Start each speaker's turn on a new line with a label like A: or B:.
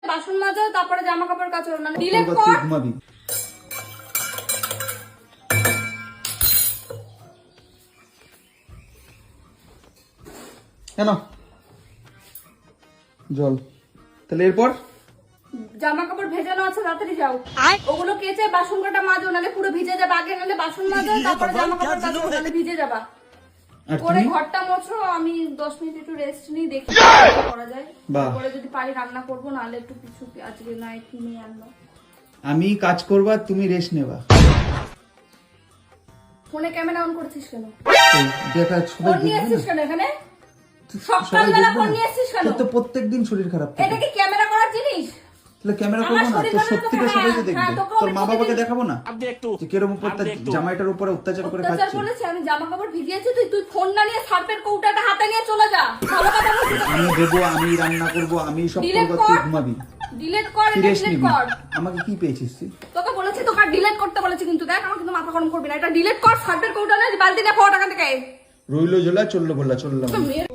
A: বাসন মাজো তারপরে জামা কাপড় কাচো না ডিলিট কর
B: ঘুমাবি কেন জল তাহলে এরপর
A: জামা কাপড় ভেজানো আছে তাড়াতাড়ি যাও ওগুলো কেচে বাসন কটা মাজো নালে পুরো ভিজে যাবে আগে নালে বাসন মাজো তারপরে জামা কাপড় কাচো নালে ভিজে যাবা
B: আর
A: করে
B: তুমি
A: ঘরটা মোছো আমি 10 মিনিট একটু রেস্ট নিই দেখি কি করা যায়
B: বাহ।
A: তারপরে যদি পারি রান্না করব নালে একটু কিছু আজকে নাই কিনে আনবো
B: আমি কাজ করবা তুমি রেস্ট নেবা
A: ফোনে ক্যামেরা অন করছিস কেন
B: এই দেখা সবাই
A: ফোন নিয়ে
B: দেখবে
A: আসছিস
B: না
A: কেন এখানে
B: সবাই
A: সকালবেলা
B: দেখবে
A: ফোন
B: না?
A: নিয়ে আসছিস কেন
B: তোর তো প্রত্যেকদিন শরীর খারাপ থাকে
A: এটা কি ক্যামেরা করার জিনিস
B: তাহলে ক্যামেরা করবো
A: আমার
B: না
A: শরীর
B: তো
A: খারাপ
B: সত্যিটা
A: তো
B: সবাই তো
A: হ্যাঁ,
B: দেখবে
A: হ্যাঁ, তোকেও
B: তোর
A: আমি
B: মা বাবাকে
A: প্রতিদিন-
B: দেখাবো না যে কিরকম উপর তার জামাইটার উপরে অত্যাচার করে
A: অত্যাচার
B: খাচ্ছে
A: করেছে আমি জামা কাপড় ভিজিয়েছি তুই ফোন না নিয়ে সার্ফের কৌটাটা হাতে নিয়ে চলে যা ভালো কথা বলছিস
B: আমি দেবো আমি রান্না করব আমি সব
A: Delete
B: করবো তুই
A: কর।
B: ঘুমাবি
A: ডিলিট কর
B: তুই
A: এটা
B: রেস্ট
A: ডিলিট
B: নিবি
A: কর
B: আমাকে কি পেয়েছিস তুই
A: তোকে বলেছি তোকে ডিলিট করতে বলেছি কিন্তু দেখ আমার কিন্তু মাথা গরম করবি না এটা ডিলিট কর সার্ফের কৌটা না বালতি না 4 টাকা থেকে
B: রইলো জোলা চললো বললা চললাম
A: মেয়ের